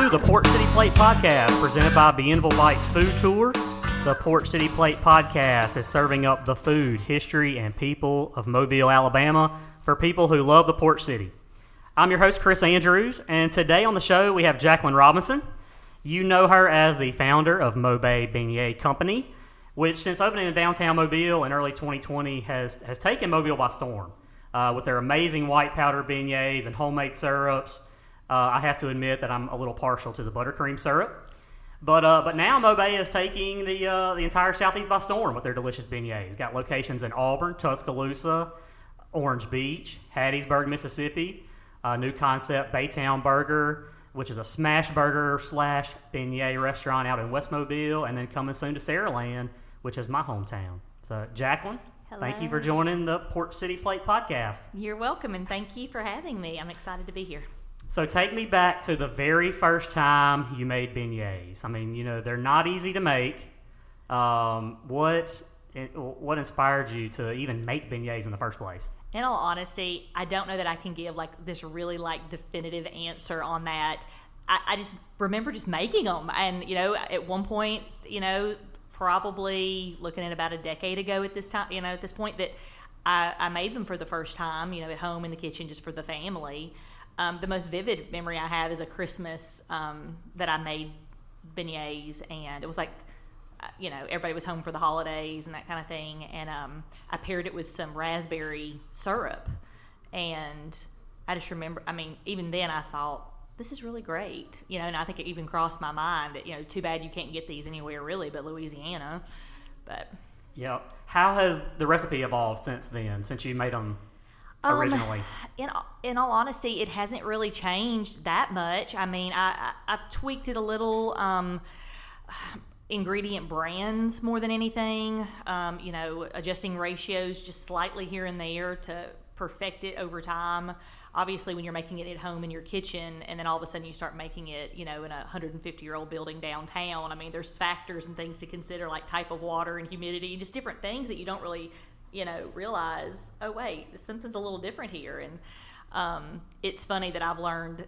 to the Port City Plate Podcast, presented by Bienville Bites Food Tour. The Port City Plate Podcast is serving up the food, history, and people of Mobile, Alabama for people who love the Port City. I'm your host, Chris Andrews, and today on the show we have Jaclyn Robinson. You know her as the founder of Mo'Bay Beignet Co, which since opening in downtown Mobile in early 2020 has taken Mobile by storm. With their amazing white powder beignets and homemade syrups. I have to admit that I'm a little partial to the buttercream syrup. But now Mo'Bay is taking the entire Southeast by storm with their delicious beignets. Got locations in Auburn, Tuscaloosa, Orange Beach, Hattiesburg, Mississippi, a new concept, Baytown Burger, which is a smash burger / beignet restaurant out in West Mobile, and then coming soon to Saraland, which is my hometown. So, Jaclyn, hello. Thank you for joining the Port City Plate Podcast. You're welcome, and thank you for having me. I'm excited to be here. So take me back to the very first time you made beignets. I mean, you know, they're not easy to make. What inspired you to even make beignets in the first place? In all honesty, I don't know that I can give this really definitive answer on that. I just remember just making them, and at one point, probably looking at about a decade ago at this time, at this point that I made them for the first time, at home in the kitchen just for the family. The most vivid memory I have is a Christmas that I made beignets, and it was everybody was home for the holidays and that kind of thing, and I paired it with some raspberry syrup, and I just remember, even then I thought, this is really great, and I think it even crossed my mind that, too bad you can't get these anywhere really but Louisiana. But yeah, how has the recipe evolved since then, since you made them originally? In all honesty, it hasn't really changed that much. I've tweaked it a little, ingredient brands more than anything, adjusting ratios just slightly here and there to perfect it over time. Obviously, when you're making it at home in your kitchen and then all of a sudden you start making it, in a 150-year-old building downtown, there's factors and things to consider like type of water and humidity, just different things that you don't really realize, oh wait, something's a little different here. And it's funny that I've learned,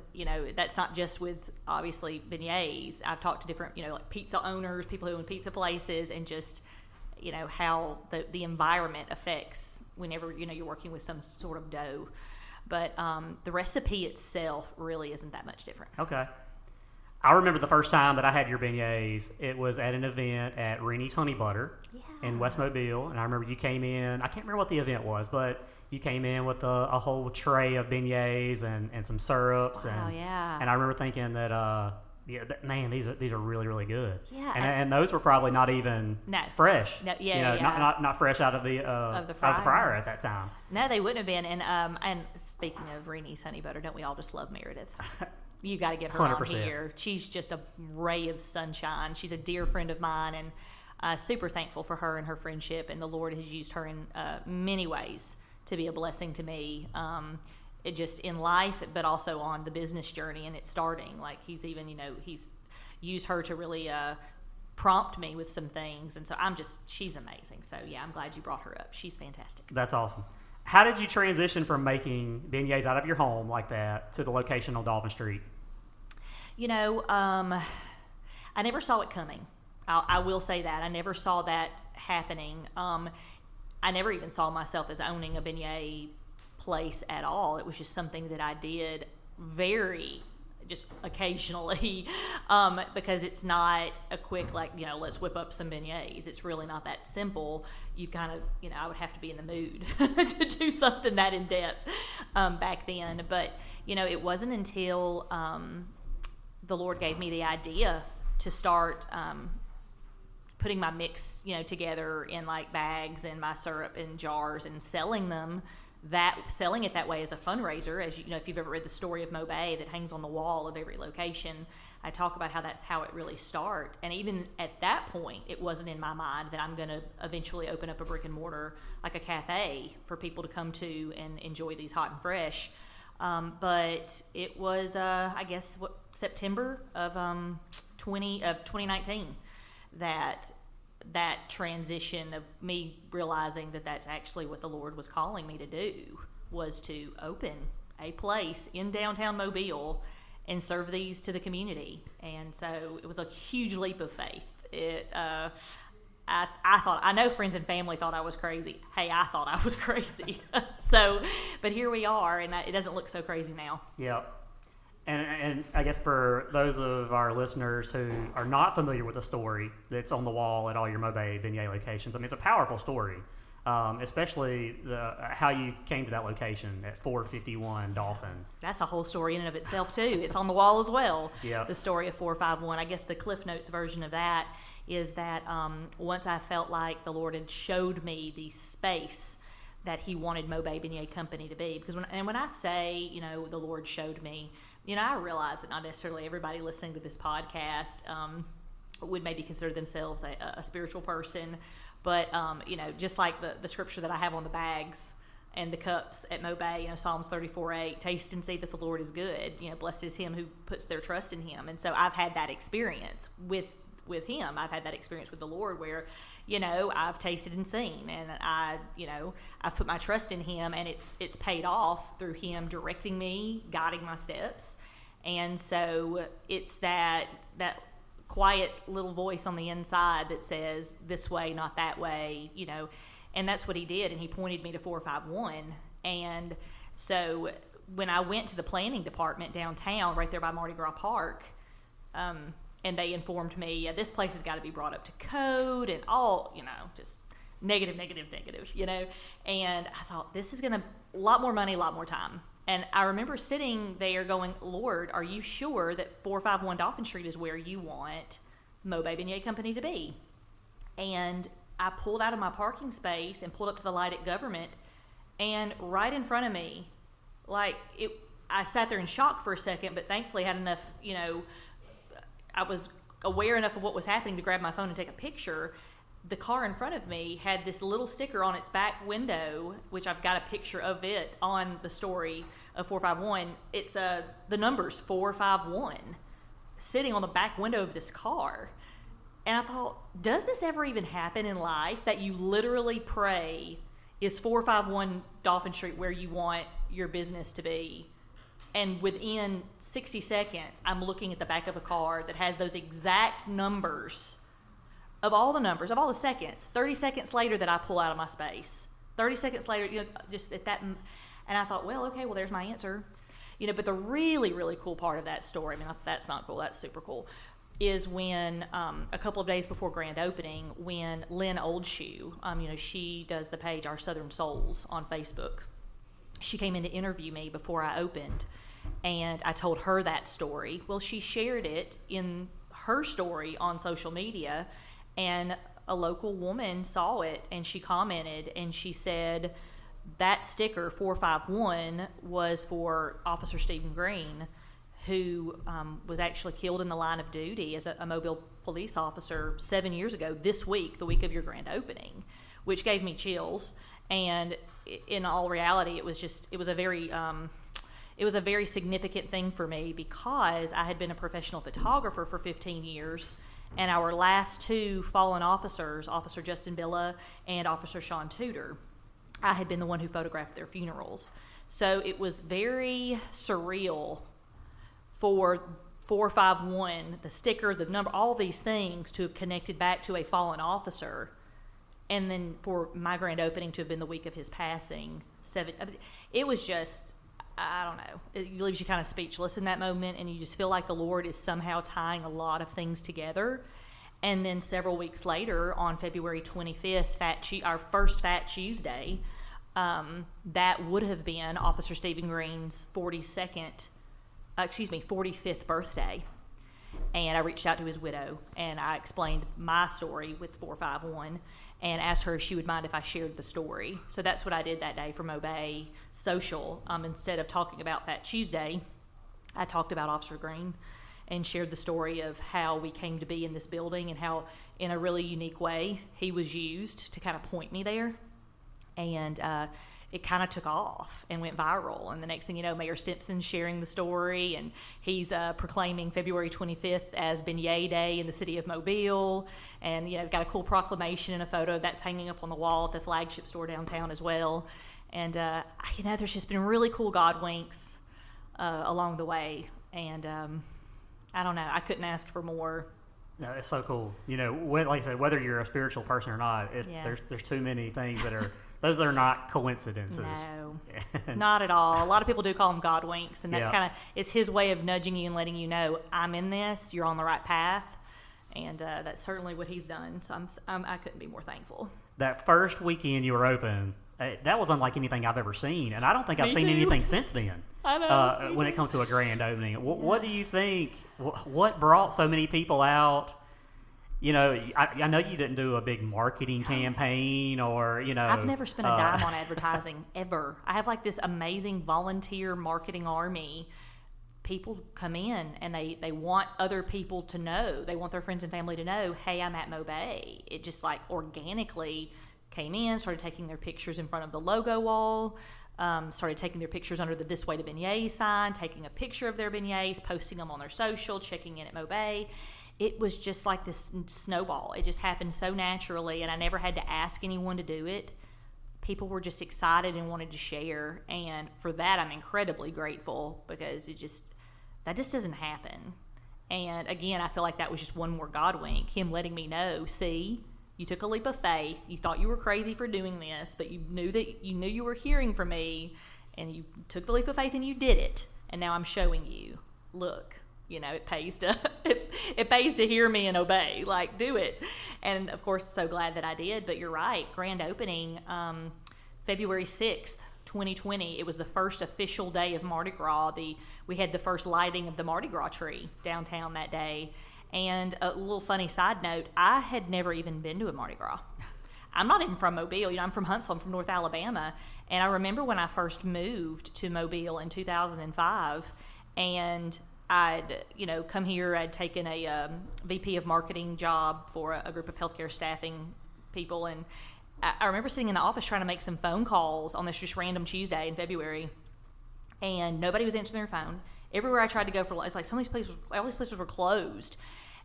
that's not just with obviously beignets. I've talked to different, pizza owners, people who own pizza places, and just, how the environment affects whenever, you're working with some sort of dough. But the recipe itself really isn't that much different. Okay. I remember the first time that I had your beignets, it was at an event at Rennie's Honey Butter in West Mobile. And I remember you came in, I can't remember what the event was, but you came in with a whole tray of beignets and some syrups. Oh, yeah. And I remember thinking that, man, these are really, really good. Yeah. And those were probably not even fresh. No, yeah. Not fresh out of the fryer at that time. No, they wouldn't have been. And speaking of Rennie's Honey Butter, don't we all just love Meredith? You got to get her 100%. On here. She's just a ray of sunshine. She's a dear friend of mine, and super thankful for her and her friendship. And the Lord has used her in many ways to be a blessing to me. It just in life, but also on the business journey and it's starting. He's even, he's used her to really prompt me with some things. And so she's amazing. So yeah, I'm glad you brought her up. She's fantastic. That's awesome. How did you transition from making beignets out of your home like that to the location on Dauphin Street? I never saw it coming. I will say that. I never saw that happening. I never even saw myself as owning a beignet place at all. It was just something that I did very just occasionally, because it's not a quick let's whip up some beignets. It's really not that simple. You kind of I would have to be in the mood to do something that in depth back then. But it wasn't until the Lord gave me the idea to start putting my mix together in bags and my syrup in jars and selling it that way as a fundraiser. As if you've ever read the story of Mo'Bay that hangs on the wall of every location, I talk about how that's how it really starts. And even at that point, it wasn't in my mind that I'm going to eventually open up a brick and mortar, like a cafe, for people to come to and enjoy these hot and fresh. But it was, September of 2019 that transition of me realizing that that's actually what the Lord was calling me to do, was to open a place in downtown Mobile and serve these to the community. And so it was a huge leap of faith. I know friends and family thought I was crazy. Hey, I thought I was crazy. But here we are, and it doesn't look so crazy now. Yep. And I guess for those of our listeners who are not familiar with the story that's on the wall at all your Mo'Bay Beignet locations, I mean, it's a powerful story, especially how you came to that location at 451 Dauphin. That's a whole story in and of itself, too. It's on the wall as well, Yep. The story of 451. I guess the Cliff Notes version of that is that once I felt like the Lord had showed me the space that he wanted Mo'Bay Beignet Company to be. Because when I say, the Lord showed me, I realize that not necessarily everybody listening to this podcast would maybe consider themselves a spiritual person. But, just like the scripture that I have on the bags and the cups at Mo'Bay, Psalms 34:8, taste and see that the Lord is good. Blessed is him who puts their trust in him. And so I've had that experience with him. I've had that experience with the Lord where, I've tasted and seen, and I've put my trust in him, and it's paid off through him directing me, guiding my steps. And so it's that quiet little voice on the inside that says this way, not that way, and that's what he did. And he pointed me to 451. And so when I went to the planning department downtown, right there by Mardi Gras Park, and they informed me, this place has got to be brought up to code and all, just negative. And I thought, this is going to, a lot more money, a lot more time. And I remember sitting there going, Lord, are you sure that 451 Dauphin Street is where you want Mo'Bay Beignet Company to be? And I pulled out of my parking space and pulled up to the light at Government, and right in front of me, I sat there in shock for a second, but thankfully had enough, I was aware enough of what was happening to grab my phone and take a picture. The car in front of me had this little sticker on its back window, which I've got a picture of it on the story of 451. It's the numbers 451 sitting on the back window of this car. And I thought, does this ever even happen in life that you literally pray, is 451 Dauphin Street where you want your business to be? And within 60 seconds, I'm looking at the back of a car that has those exact numbers of all the seconds. 30 seconds later that I pull out of my space. 30 seconds later, just at that. And I thought, there's my answer. But the really, really cool part of that story, that's not cool, that's super cool, is when a couple of days before grand opening, when Lynn Oldshoe, she does the page Our Southern Souls on Facebook. She came in to interview me before I opened, and I told her that story. Well, she shared it in her story on social media, and a local woman saw it, and she commented, and she said that sticker 451 was for Officer Stephen Green, who was actually killed in the line of duty as a Mobile police officer 7 years ago this week, the week of your grand opening, which gave me chills. And in all reality, it was a very significant thing for me, because I had been a professional photographer for 15 years, and our last two fallen officers, Officer Justin Billa and Officer Sean Tudor, I had been the one who photographed their funerals. So it was very surreal for 451, the sticker, the number, all these things to have connected back to a fallen officer. And then for my grand opening to have been the week of his passing, it was just, I don't know, it leaves you kind of speechless in that moment, and you just feel like the Lord is somehow tying a lot of things together. And then several weeks later, on February 25th, our first Fat Tuesday, that would have been Officer Stephen Green's 45th birthday. And I reached out to his widow, and I explained my story with 451 and asked her if she would mind if I shared the story. So that's what I did that day for Mo'Bay Social. Instead of talking about Fat Tuesday, I talked about Officer Green and shared the story of how we came to be in this building and how, in a really unique way, he was used to kind of point me there. And it kind of took off and went viral. And the next thing you know, Mayor Stimpson's sharing the story, and he's proclaiming February 25th as Beignet Day in the city of Mobile. And, got a cool proclamation and a photo that's hanging up on the wall at the flagship store downtown as well. And, there's just been really cool God winks along the way And I don't know. I couldn't ask for more. No, it's so cool. Like I said, whether you're a spiritual person or not, there's too many things that are those are not coincidences. No, not at all. A lot of people do call them God winks, and that's it's His way of nudging you and letting you know, I'm in this. You're on the right path, and that's certainly what He's done. So I couldn't be more thankful. That first weekend you were open, that was unlike anything I've ever seen, and I don't think I've seen anything since then. I know. When it comes to a grand opening, what do you think? What brought so many people out? I know you didn't do a big marketing campaign, or I've never spent a dime on advertising ever. I have like this amazing volunteer marketing army. People come in and they want other people to know. They want their friends and family to know, hey, I'm at Mo'Bay. It just like organically came in, started taking their pictures in front of the logo wall, started taking their pictures under the This Way to Beignets sign, taking a picture of their beignets, posting them on their social, checking in at Mo'Bay. It was just like this snowball. It just happened so naturally, and I never had to ask anyone to do it. People were just excited and wanted to share, and for that I'm incredibly grateful, because that just doesn't happen. And again, I feel like that was just one more God wink, Him letting me know, see, you took a leap of faith. You thought you were crazy for doing this, but you knew you were hearing from me, and you took the leap of faith and you did it. And now I'm showing you, look, it pays to it pays to hear me and obey. Like, do it. And of course, so glad that I did. But you're right. Grand opening, February 6th, 2020. It was the first official day of Mardi Gras. We had the first lighting of the Mardi Gras tree downtown that day. And a little funny side note, I had never even been to a Mardi Gras. I'm not even from Mobile. I'm from Huntsville. I'm from North Alabama. And I remember when I first moved to Mobile in 2005, and I'd come here. I'd taken a VP of marketing job for a group of healthcare staffing people, and I remember sitting in the office trying to make some phone calls on this just random Tuesday in February, and nobody was answering their phone. Everywhere I tried to go for lunch, it's like all these places were closed.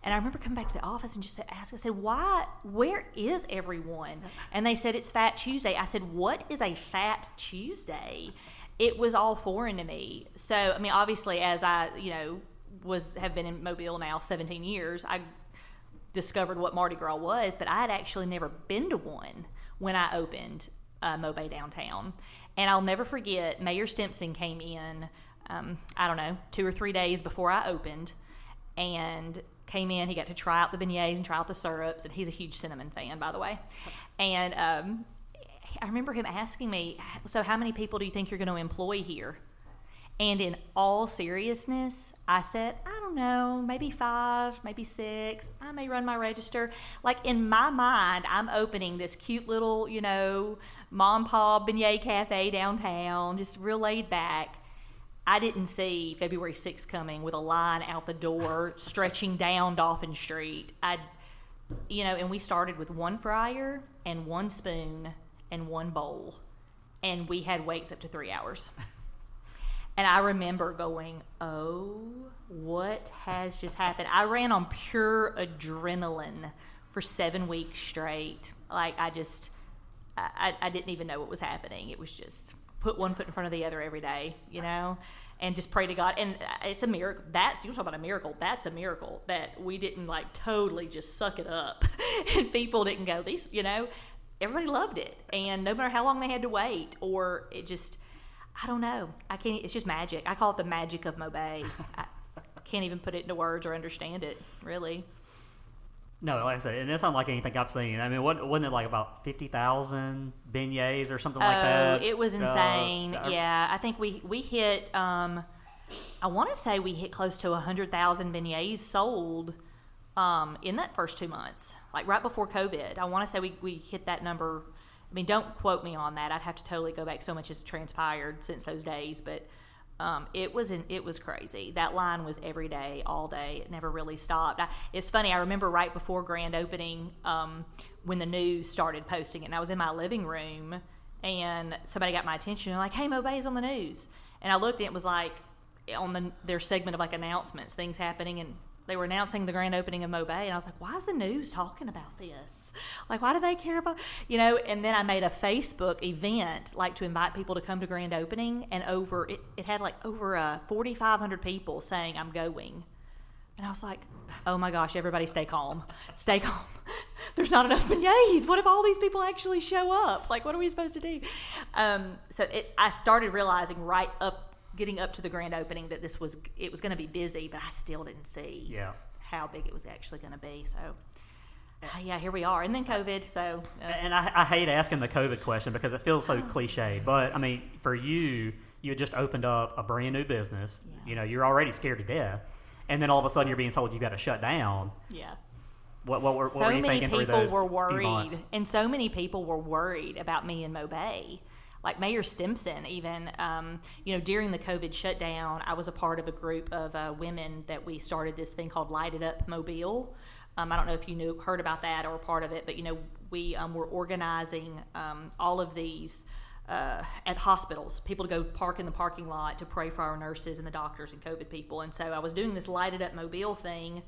And I remember coming back to the office and just I said, where is everyone? And they said, it's Fat Tuesday. I said, what is a Fat Tuesday? It was all foreign to me. So, I mean, obviously, as I, have been in Mobile now 17 years, I discovered what Mardi Gras was, but I had actually never been to one when I opened Mo'Bay downtown. And I'll never forget, Mayor Stimpson came in, 2 or 3 days before I opened, and came in. He got to try out the beignets and try out the syrups, and he's a huge cinnamon fan, by the way. And I remember him asking me, so how many people do you think you're going to employ here? And in all seriousness, I said, I don't know, maybe 5, maybe 6. I may run my register. Like, in my mind, I'm opening this cute little, mom and pop beignet cafe downtown, just real laid back. I didn't see February 6th coming with a line out the door stretching down Dauphin Street. And we started with 1 fryer and 1 spoon and 1 bowl, and we had waits up to 3 hours. And I remember going, oh, what has just happened? I ran on pure adrenaline for 7 weeks straight. Like, I didn't even know what was happening. It was just put one foot in front of the other every day, and just pray to God. And it's a miracle. You talk about a miracle. That's a miracle that we didn't totally just suck it up, and people didn't go, everybody loved it. And no matter how long they had to wait, or it just, I don't know. It's just magic. I call it the magic of Mo'Bay. I can't even put it into words or understand it, really. No, like I said, and it's not like anything I've seen. I mean, wasn't it like about 50,000 beignets or something like that? Oh, it was insane. Yeah, I think we hit, I want to say we hit close to 100,000 beignets sold in that first 2 months, like right before COVID. I want to say we hit that number. I mean, don't quote me on that. I'd have to totally go back. So much has transpired since those days, but it was crazy. That line was every day, all day. It never really stopped. It's funny. I remember right before grand opening, when the news started posting it, and I was in my living room, and somebody got my attention. They're like, "Hey, Mo'Bay's on the news," and I looked, and it was like on their segment of announcements, things happening, and they were announcing the grand opening of Mo'Bay, and I was like, why is the news talking about this? Like, why do they care about, and then I made a Facebook event, like, to invite people to come to grand opening, and it had like over 4,500 people saying I'm going. And I was like, oh my gosh, everybody stay calm. Stay calm. There's not enough beignets. What if all these people actually show up? Like, what are we supposed to do? I started realizing getting up to the grand opening that it was going to be busy, but I still didn't see how big it was actually going to be. So, here we are. And then COVID. So, and I hate asking the COVID question because it feels so cliche. But I mean, for you had just opened up a brand new business. Yeah. You're already scared to death, and then all of a sudden you're being told you got to shut down. Yeah. What were you thinking through those few months? So many people were worried, and so many people were worried about me and Mo'Bay. Like Mayor Stimson, even, during the COVID shutdown, I was a part of a group of women that we started this thing called Light It Up Mobile. I don't know if you heard about that or were part of it, but, we were organizing all of these at hospitals, people to go park in the parking lot to pray for our nurses and the doctors and COVID people. And so I was doing this Light It Up Mobile thing,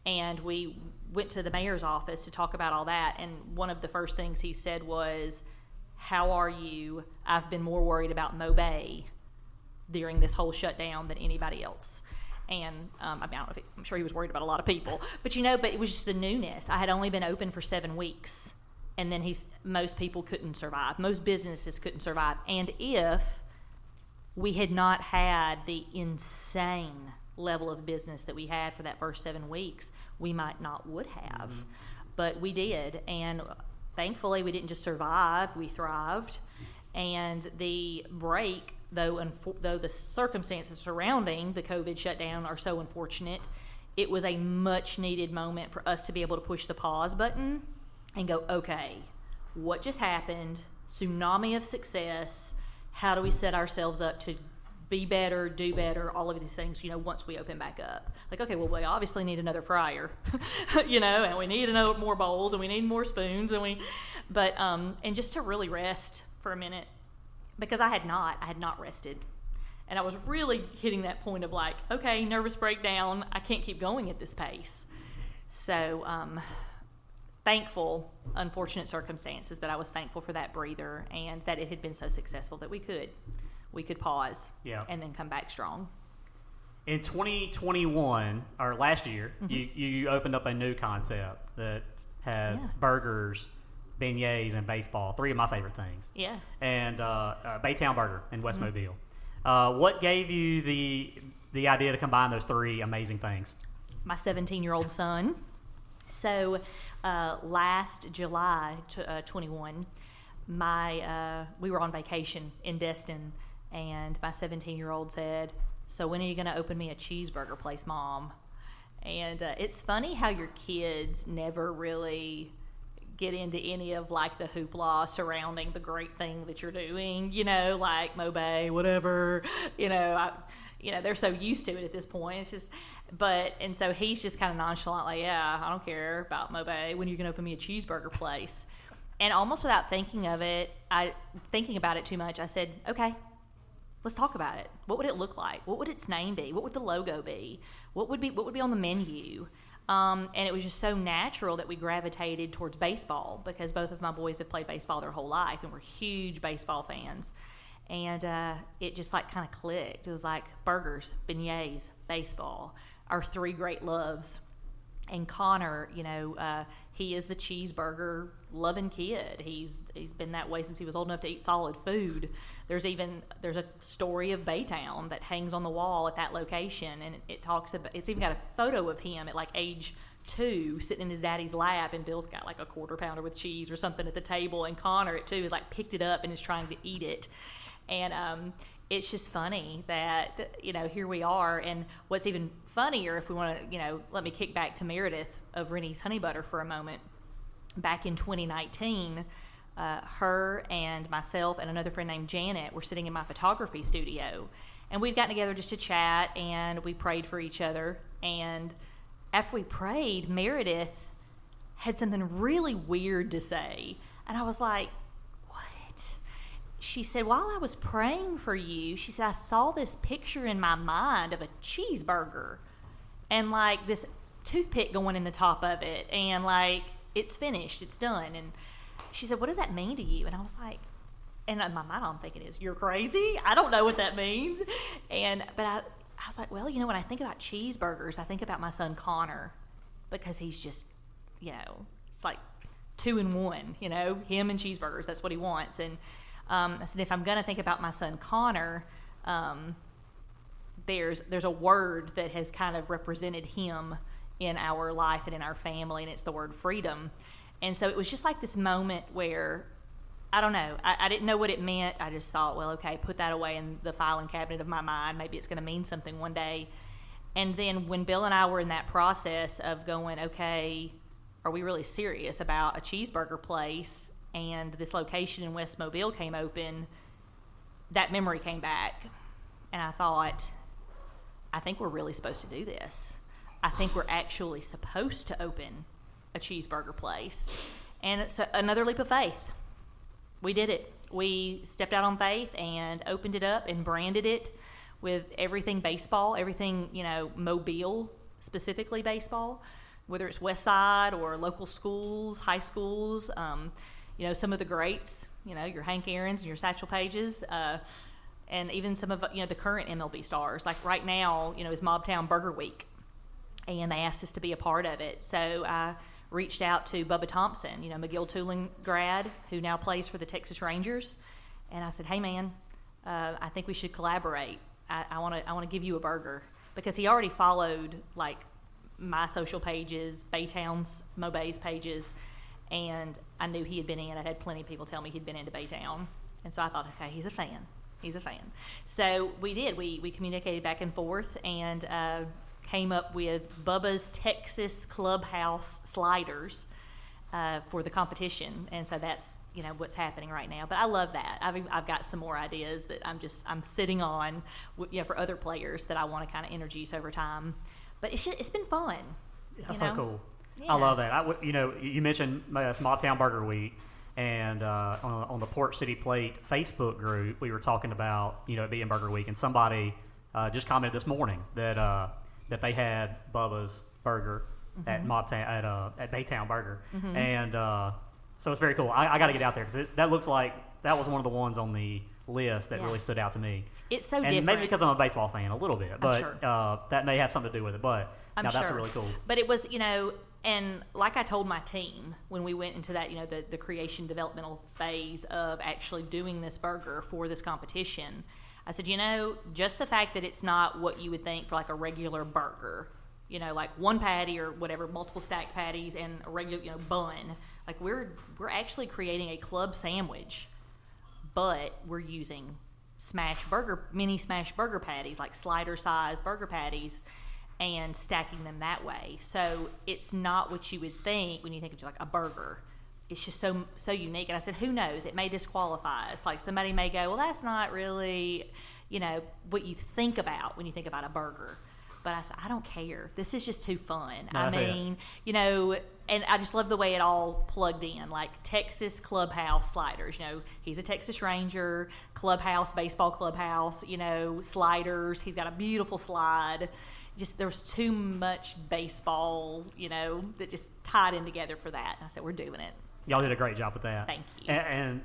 and we went to the mayor's office to talk about all that. And one of the first things he said was, how are you? I've been more worried about Mo'Bay during this whole shutdown than anybody else. And I don't know I'm sure he was worried about a lot of people, but but it was just the newness. I had only been open for 7 weeks, and then most people couldn't survive. Most businesses couldn't survive. And if we had not had the insane level of business that we had for that first 7 weeks, we would have. Mm-hmm. But we did, and thankfully, we didn't just survive, we thrived. And the break, though the circumstances surrounding the COVID shutdown are so unfortunate, it was a much-needed moment for us to be able to push the pause button and go, okay, what just happened? Tsunami of success. How do we set ourselves up to be better, do better, all of these things, once we open back up. Like, okay, well, we obviously need another fryer, and we need more bowls, and we need more spoons, and just to really rest for a minute, because I had not rested. And I was really hitting that point of like, okay, nervous breakdown, I can't keep going at this pace. So, thankful, unfortunate circumstances, but I was thankful for that breather and that it had been so successful that we could pause and then come back strong. In 2021, or last year, you opened up a new concept that has burgers, beignets, and baseball, 3 of my favorite things. Yeah. And Baytown Burger in West Mobile. What gave you the idea to combine those 3 amazing things? My 17-year-old son. So last July 21, we were on vacation in Destin, and my 17-year-old said, so when are you going to open me a cheeseburger place, Mom? And it's funny how your kids never really get into any of like the hoopla surrounding the great thing that you're doing, like Mo'Bay, whatever, they're so used to it at this point. It's just, and so he's just kind of nonchalant, like, yeah, I don't care about Mo'Bay. When are you going to open me a cheeseburger place? And almost without thinking about it too much, I said, okay, let's talk about it. What would it look like? What would its name be? What would the logo be? What would be on the menu? And it was just so natural that we gravitated towards baseball, because both of my boys have played baseball their whole life and we're huge baseball fans. And it just like kind of clicked. It was like burgers, beignets, baseball, our 3 great loves. And Connor, he is the cheeseburger loving kid. He's been that way since he was old enough to eat solid food. There's a story of Baytown that hangs on the wall at that location, and it's even got a photo of him at like age 2 sitting in his daddy's lap, and Bill's got like a quarter pounder with cheese or something at the table, and Connor at 2 is like picked it up and is trying to eat it. And it's just funny that, here we are. And what's even funnier, if we want to, let me kick back to Meredith of Rennie's Honey Butter for a moment. Back in 2019, her and myself and another friend named Janet were sitting in my photography studio. And we'd gotten together just to chat, and we prayed for each other. And after we prayed, Meredith had something really weird to say. And I was like, she said, while I was praying for you, she said, I saw this picture in my mind of a cheeseburger and like this toothpick going in the top of it, and like, it's finished, it's done. And she said, what does that mean to you? And I was like, and in my mind, all I'm thinking is, you're crazy. I don't know what that means. But I was like, well, when I think about cheeseburgers, I think about my son Connor, because he's just, it's like 2 in 1, him and cheeseburgers. That's what he wants. And I said, if I'm going to think about my son Connor, there's a word that has kind of represented him in our life and in our family, and it's the word freedom. And so it was just like this moment where, I don't know, I didn't know what it meant. I just thought, well, okay, put that away in the filing cabinet of my mind. Maybe it's going to mean something one day. And then when Bill and I were in that process of going, okay, are we really serious about a cheeseburger place? And this location in West Mobile came open, that memory came back. And I thought, I think we're really supposed to do this. I think we're actually supposed to open a cheeseburger place. And it's another leap of faith. We did it. We stepped out on faith and opened it up and branded it with everything baseball, everything, Mobile, specifically baseball, whether it's West Side or local schools, high schools, some of the greats, your Hank Aaron's and your Satchel Pages, and even some of, the current MLB stars. Like right now, is Mobtown Burger Week, and they asked us to be a part of it. So I reached out to Bubba Thompson, McGill-Tooling grad, who now plays for the Texas Rangers, and I said, hey man, I think we should collaborate. I want to give you a burger, because he already followed like my social pages, Baytown's, Mo'Bay's pages, and I knew he had been in. I had plenty of people tell me he'd been into Baytown, and so I thought, okay, he's a fan. So we did. We communicated back and forth, and came up with Bubba's Texas Clubhouse sliders for the competition, and so that's what's happening right now. But I love that. I've got some more ideas that I'm sitting on, for other players that I want to kind of introduce over time. But it's been fun. That's so cool. Yeah. I love that. You mentioned Smalltown Burger Week, and on the Port City Plate Facebook group, we were talking about it being Burger Week, and somebody just commented this morning that they had Bubba's Burger at Baytown Burger, and so it's very cool. I got to get out there, because that looks like that was one of the ones on the list that really stood out to me. It's so and different. Maybe because I'm a baseball fan a little bit, but sure. That may have something to do with it. But that's sure. really cool. But it was, and like I told my team when we went into that, the creation developmental phase of actually doing this burger for this competition, I said, just the fact that it's not what you would think for like a regular burger, like one patty or whatever, multiple stacked patties and a regular, bun. Like we're actually creating a club sandwich, but we're using mini smash burger patties, like slider size burger patties, and stacking them that way. So it's not what you would think when you think of like a burger. It's just so unique. And I said, who knows? It may disqualify us. Like somebody may go, well, that's not really, what you think about when you think about a burger. But I said, I don't care. This is just too fun. No, I mean, and I just love the way it all plugged in, like Texas Clubhouse sliders. He's a Texas Ranger, clubhouse, baseball clubhouse, sliders. He's got a beautiful slide. Just there's too much baseball, that just tied in together for that. And I said, we're doing it. Y'all did a great job with that. Thank you. And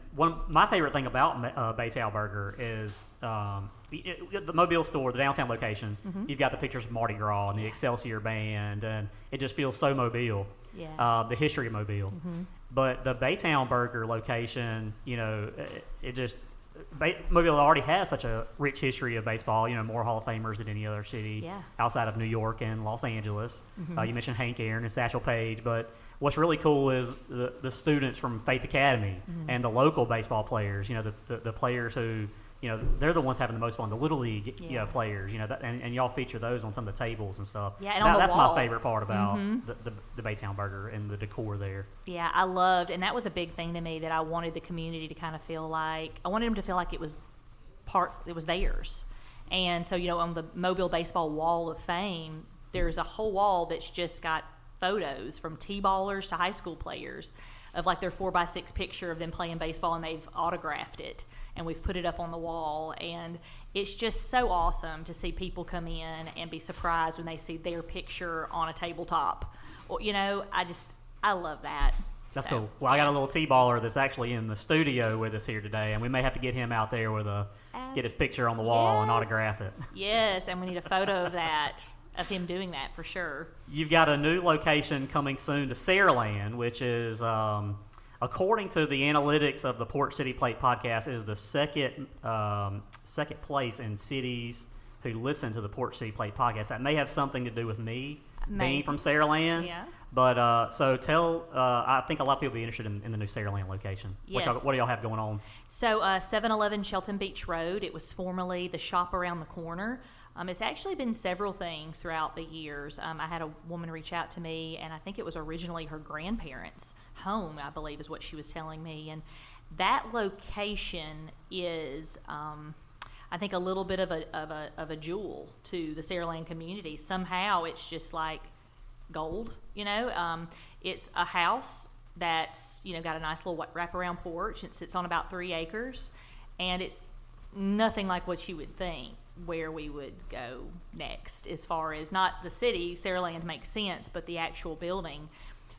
my favorite thing about Baytown Burger is the Mobile store, the downtown location. Mm-hmm. You've got the pictures of Mardi Gras and the Excelsior Band, and it just feels so Mobile. Yeah. The history of Mobile. Mm-hmm. But the Baytown Burger location, Mobile already has such a rich history of baseball, more Hall of Famers than any other city outside of New York and Los Angeles. Mm-hmm. You mentioned Hank Aaron and Satchel Paige, but what's really cool is the students from Faith Academy and the local baseball players, the players who, they're the ones having the most fun, the Little League players, and y'all feature those on some of the tables and stuff. Yeah, and on the that's wall. my favorite part about the Baytown Burger and the decor there. Yeah, I loved, and that was a big thing to me, that I wanted the community to kind of feel like, I wanted them to feel like it was theirs. And so, on the Mobile Baseball Wall of Fame, there's a whole wall that's just got photos from T-ballers to high school players of like their 4x6 picture of them playing baseball, and they've autographed it, and we've put it up on the wall. And it's just so awesome to see people come in and be surprised when they see their picture on a tabletop. Or, I love that. That's cool. Well, I got a little T-baller that's actually in the studio with us here today, and we may have to get him out there with get his picture on the wall and autograph it. Yes, and we need a photo of that, of him doing that for sure. You've got a new location coming soon to Saraland, which is, according to the analytics of the Port City Plate podcast, is the second place in cities who listen to the Port City Plate podcast. That may have something to do with me being from Saraland. Yeah. But so I think a lot of people will be interested in the new Saraland location. Yes. What do y'all have going on? So 711 Shelton Beach Road, it was formerly the shop around the corner. It's actually been several things throughout the years. I had a woman reach out to me, and I think it was originally her grandparents' home, I believe is what she was telling me. And that location is, I think, a little bit of a jewel to the Saraland community. Somehow it's just like gold, It's a house that's, got a nice little wraparound porch. It sits on about 3 acres, and it's nothing like what you would think where we would go next, as far as not the city. Saraland makes sense, but the actual building.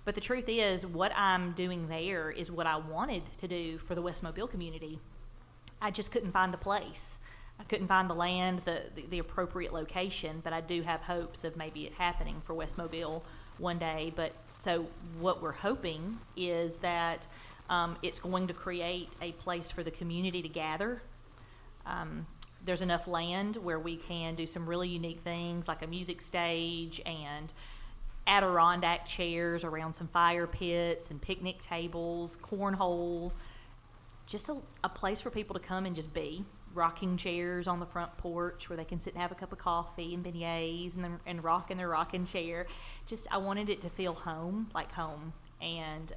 But the truth is, what I'm doing there is what I wanted to do for the West Mobile community. I just couldn't find the place. I couldn't find the land, the appropriate location, but I do have hopes of maybe it happening for West Mobile one day. But so what we're hoping is that it's going to create a place for the community to gather. There's enough land where we can do some really unique things, like a music stage and Adirondack chairs around some fire pits and picnic tables, cornhole, just a place for people to come and just be. Rocking chairs on the front porch where they can sit and have a cup of coffee and beignets and rock in their rocking chair. Just, I wanted it to feel home, like home. And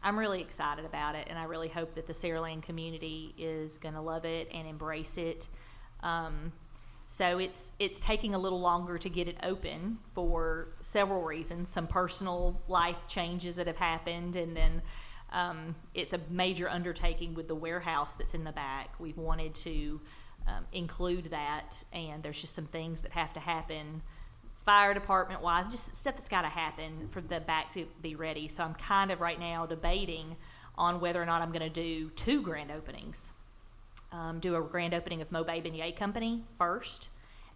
I'm really excited about it, and I really hope that the Saraland community is going to love it and embrace it. So it's taking a little longer to get it open for several reasons. Some personal life changes that have happened, and then it's a major undertaking with the warehouse that's in the back. We've wanted to include that, and there's just some things that have to happen fire department wise, just stuff that's got to happen for the back to be ready. So I'm kind of right now debating on whether or not I'm going to do 2 grand openings. Do a grand opening of Mo'Bay Beignet Co first,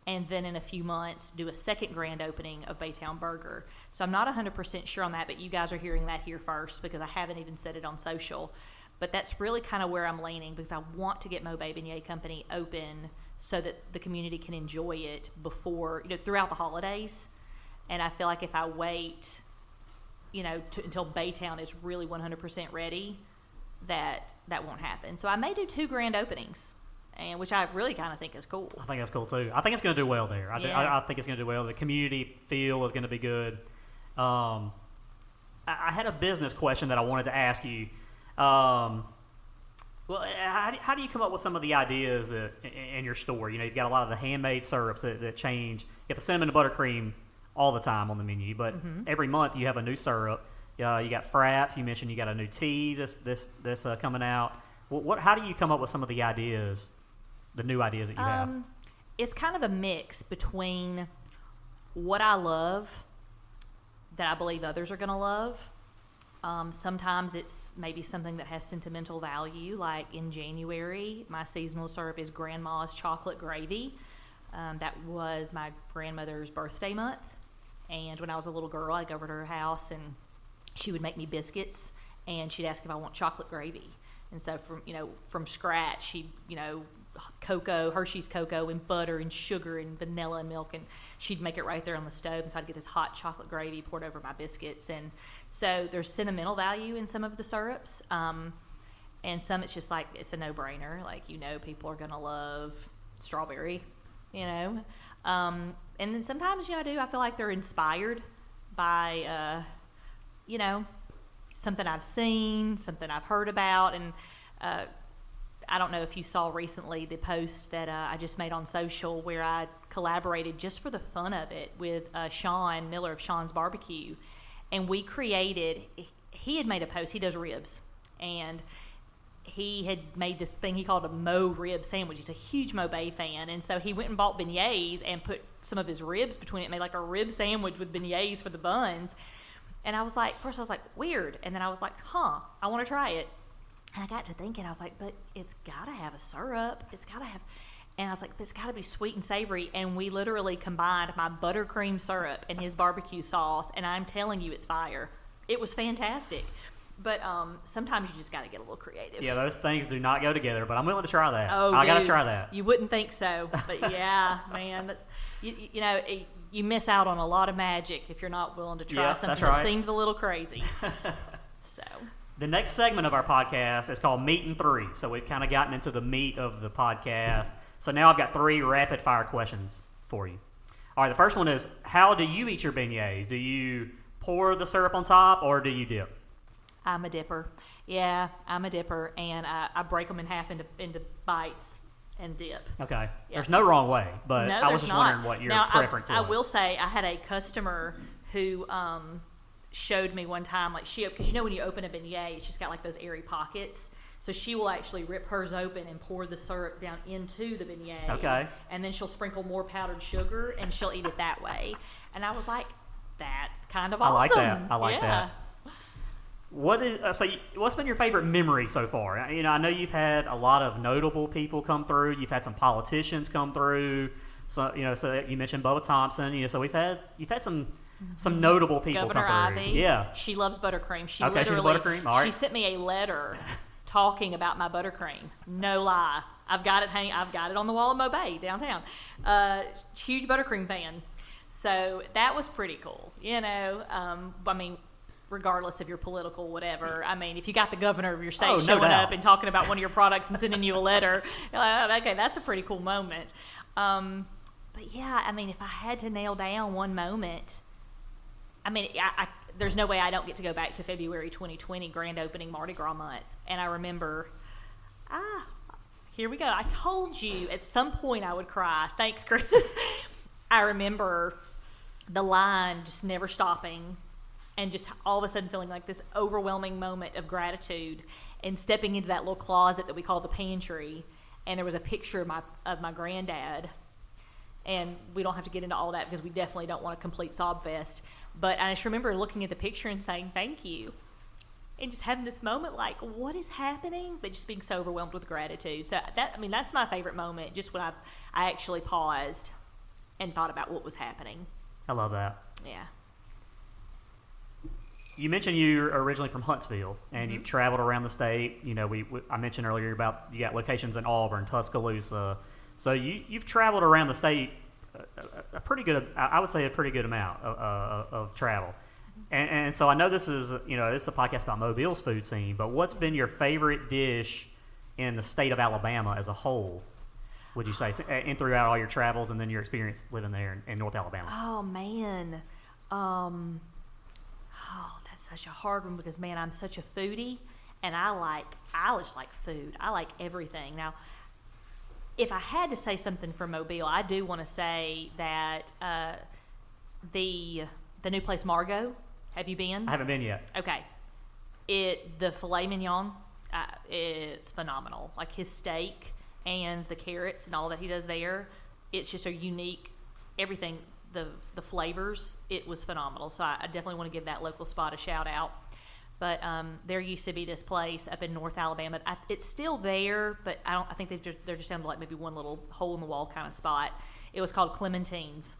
and then in a few months do a second grand opening of Baytown Burger. So I'm not 100% sure on that, but you guys are hearing that here first because I haven't even said it on social. But that's really kind of where I'm leaning, because I want to get Mo'Bay Beignet Company open so that the community can enjoy it before, throughout the holidays. And I feel like if I wait, until Baytown is really 100% ready, that won't happen. So I may do 2 grand openings, and which I really kind of think is cool. I think that's cool too. I think it's going to do well there. I think it's going to do well. The community feel is going to be good. I had a business question that I wanted to ask you. Well, how do you come up with some of the ideas that in your store? You've got a lot of the handmade syrups that change. You get the cinnamon and buttercream all the time on the menu, but every month you have a new syrup. You got fraps. You mentioned you got a new tea this coming out. How do you come up with some of the ideas, the new ideas that you have? It's kind of a mix between what I love that I believe others are going to love. Sometimes it's maybe something that has sentimental value, like in January, my seasonal syrup is Grandma's Chocolate Gravy. That was my grandmother's birthday month, and when I was a little girl, I'd go over to her house and she would make me biscuits, and she'd ask if I want chocolate gravy. And so from scratch, she'd, cocoa, Hershey's cocoa and butter and sugar and vanilla and milk, and she'd make it right there on the stove. And so I'd get this hot chocolate gravy poured over my biscuits. And so there's sentimental value in some of the syrups. And some it's just like, it's a no-brainer. Like, people are going to love strawberry, And then sometimes, I feel like they're inspired by, something I've seen, something I've heard about. And I don't know if you saw recently the post that I just made on social where I collaborated just for the fun of it with Sean Miller of Sean's Barbecue. And we created, he had made a post. He does ribs, and he had made this thing he called a Mo rib sandwich. He's a huge Mo'Bay fan, and so he went and bought beignets and put some of his ribs between it, made like a rib sandwich with beignets for the buns. And I was like, first I was like, weird, and then I was like, I want to try it. And I got to thinking, I was like, but it's got to have a syrup. It's got to have, and I was like, but it's got to be sweet and savory. And we literally combined my buttercream syrup and his barbecue sauce, and I'm telling you, it's fire. It was fantastic. But sometimes you just got to get a little creative. Yeah, those things do not go together, but I'm willing to try that. Oh, I got to try that. You wouldn't think so, but yeah, man, that's you miss out on a lot of magic if you're not willing to try something that seems a little crazy. So the next segment of our podcast is called Meat and Three. So we've kind of gotten into the meat of the podcast. So now I've got 3 rapid fire questions for you. All right, the first one is, how do you eat your beignets? Do you pour the syrup on top or do you dip? I'm a dipper. Yeah, I'm a dipper, and I break them in half into bites and dip. Okay. Yeah. There's no wrong way, but No, I was there's just not. wondering what your preference was. I will say I had a customer who showed me one time, like because when you open a beignet, it's just got like those airy pockets. So she will actually rip hers open and pour the syrup down into the beignet. Okay. And then she'll sprinkle more powdered sugar, and she'll eat it that way. And I was like, that's kind of awesome. I like that. What's been your favorite memory so far? I know you've had a lot of notable people come through. You've had some politicians come through. So you mentioned Bubba Thompson. So you've had some notable people Governor come through. Ivy. Yeah. She loves buttercream. She's a buttercream. All right. She sent me a letter talking about my buttercream. No lie. I've got it on the wall of Mo'Bay downtown. Huge buttercream fan. So that was pretty cool. Regardless of your political whatever. I mean, if you got the governor of your state showing up and talking about one of your products and sending you a letter, you're like, oh, okay, that's a pretty cool moment. But yeah, I mean, if I had to nail down one moment, I mean, there's no way I don't get to go back to February 2020, grand opening Mardi Gras month. And I remember, here we go. I told you at some point I would cry. Thanks, Chris. I remember the line just never stopping, and just all of a sudden feeling like this overwhelming moment of gratitude, and stepping into that little closet that we call the pantry, and there was a picture of my granddad, and we don't have to get into all that because we definitely don't want a complete sob fest, but I just remember looking at the picture and saying thank you, and just having this moment like, what is happening, but just being so overwhelmed with gratitude. So that's my favorite moment, just when I actually paused and thought about what was happening. I love that. Yeah. You mentioned you're originally from Huntsville, and you've traveled around the state. I mentioned earlier about you got locations in Auburn, Tuscaloosa. So you've traveled around the state a pretty good amount of travel. And so I know this is a podcast about Mobile's food scene, but what's been your favorite dish in the state of Alabama as a whole, would you say, and throughout all your travels and then your experience living there in North Alabama? Oh, man. That's such a hard one because, man, I'm such a foodie, and I just like food. I like everything. Now, if I had to say something for Mobile, I do want to say that the new place Margot. Have you been? I haven't been yet. Okay. The filet mignon is phenomenal. Like his steak and the carrots and all that he does there, it's just a unique everything. The flavors, it was phenomenal. So I definitely want to give that local spot a shout out. But there used to be this place up in North Alabama. It's still there, but I think they're just down to like maybe one little hole in the wall kind of spot. It was called Clementine's,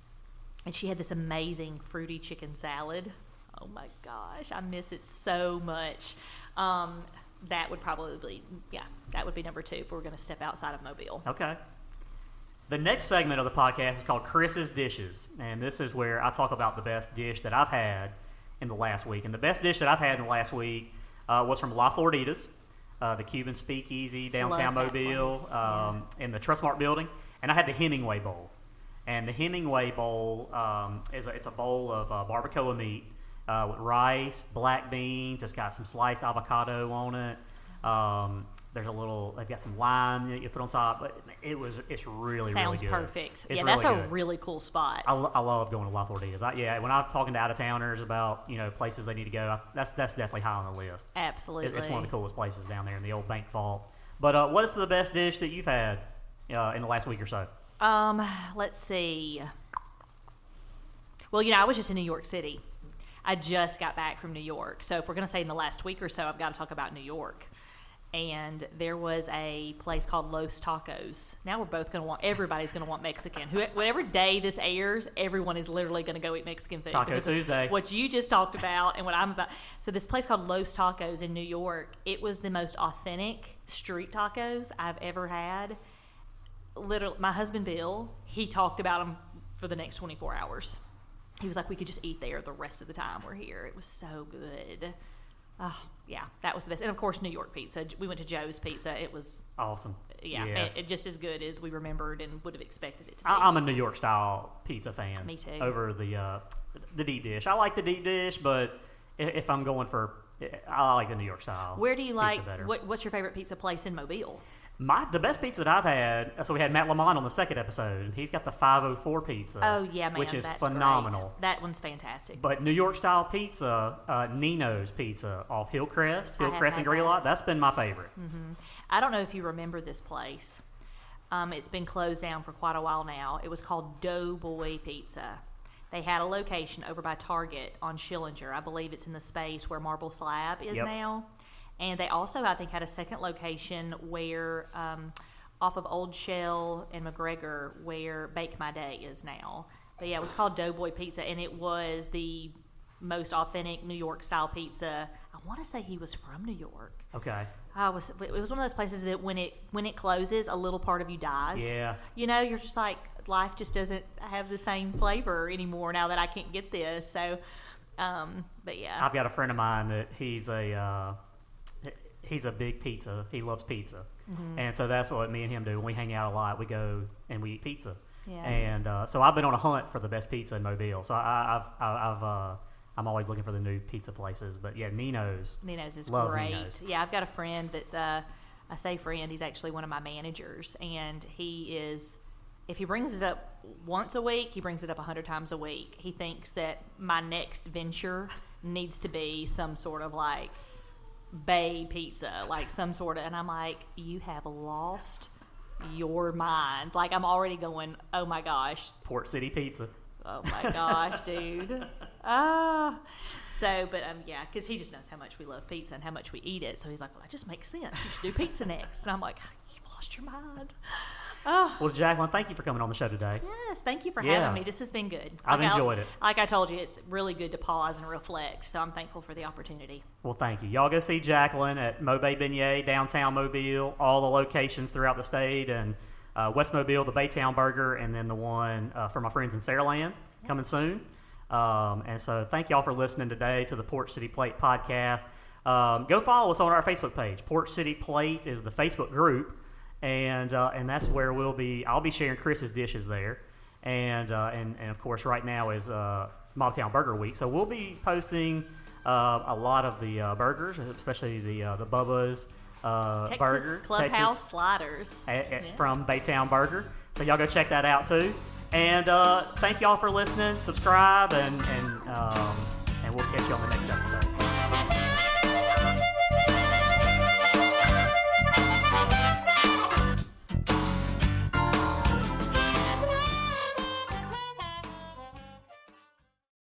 and she had this amazing fruity chicken salad. Oh my gosh, I miss it so much. That would probably be number 2 if we're going to step outside of Mobile. Okay. The next segment of the podcast is called Chris's Dishes, and this is where I talk about the best dish that I've had in the last week. And the best dish that I've had in the last week was from La Floriditas, the Cuban speakeasy downtown Mobile, in the Trustmark building. And I had the Hemingway Bowl. And the Hemingway Bowl it's a bowl of barbacoa meat with rice, black beans. It's got some sliced avocado on it. They've got some lime that you put on top. But it's really, Sounds really good. perfect. It's That's really a good. really cool spot. I love going to La Flordia's. When I'm talking to out-of-towners about, places they need to go, that's definitely high on the list. Absolutely. It's one of the coolest places down there in the old bank vault. But what is the best dish that you've had in the last week or so? Let's see. Well, I was just in New York City. I just got back from New York. So if we're going to say in the last week or so, I've got to talk about New York. And there was a place called Los Tacos. Now everybody's going to want Mexican. Whatever day this airs, everyone is literally going to go eat Mexican food. Taco Tuesday. What you just talked about and what I'm about. So this place called Los Tacos in New York, it was the most authentic street tacos I've ever had. Literally, my husband Bill, he talked about them for the next 24 hours. He was like, we could just eat there the rest of the time we're here. It was so good. Oh, yeah, that was the best. And, of course, New York pizza. We went to Joe's Pizza. It was awesome. Yeah, yes. Just as good as we remembered and would have expected it to be. I'm a New York-style pizza fan. Me too. Over the deep dish. I like the deep dish, but if I'm going for I like the New York style. Where do you like, better. What's your favorite pizza place in Mobile? The best pizza that I've had, so we had Matt Lamont on the second episode, and he's got the 504 pizza. Oh, yeah, man, which is that's phenomenal. Great. That one's fantastic. But New York style pizza, Nino's Pizza off Hillcrest and Greenlawn, that's been my favorite. Mm-hmm. I don't know if you remember this place. It's been closed down for quite a while now. It was called Doughboy Pizza. They had a location over by Target on Schillinger. I believe it's in the space where Marble Slab is now. And they also, I think, had a second location where, off of Old Shell and McGregor, where Bake My Day is now. But yeah, it was called Doughboy Pizza, and it was the most authentic New York style pizza. I want to say he was from New York. Okay. It was one of those places that when it closes, a little part of you dies. Yeah. You're just like, life just doesn't have the same flavor anymore now that I can't get this. So, but yeah. I've got a friend of mine that he's a big pizza. He loves pizza, and so that's what me and him do. When we hang out a lot, we go and we eat pizza. Yeah. And so I've been on a hunt for the best pizza in Mobile. So I'm always looking for the new pizza places. But yeah, Nino's is love great. Nino's. Yeah, I've got a friend that's I say friend. He's actually one of my managers, and he is. If he brings it up once a week, he brings it up 100 times a week. He thinks that my next venture needs to be some sort of like Bay pizza, like some sort of, and I'm like, you have lost your mind. Like, I'm already going, oh my gosh. Port City Pizza. Oh my gosh, dude. But yeah, because he just knows how much we love pizza and how much we eat it. So he's like, well, that just makes sense. You should do pizza next. And I'm like, you've lost your mind. Oh. Well, Jaclyn, thank you for coming on the show today. Yes, thank you for having me. This has been good. I've enjoyed it. Like I told you, it's really good to pause and reflect, so I'm thankful for the opportunity. Well, thank you. Y'all go see Jaclyn at Mo'Bay Beignet, downtown Mobile, all the locations throughout the state, and West Mobile, the Baytown Burger, and then the one for my friends in Saraland coming soon. And so thank y'all for listening today to the Port City Plate podcast. Go follow us on our Facebook page. Port City Plate is the Facebook group. And that's where I'll be sharing Chris's dishes there, and of course right now is Mobtown Burger Week, so we'll be posting a lot of the burgers, especially the Bubba's burger, Clubhouse sliders from Baytown Burger. So y'all go check that out too, and thank y'all for listening. Subscribe, and we'll catch you on the next episode.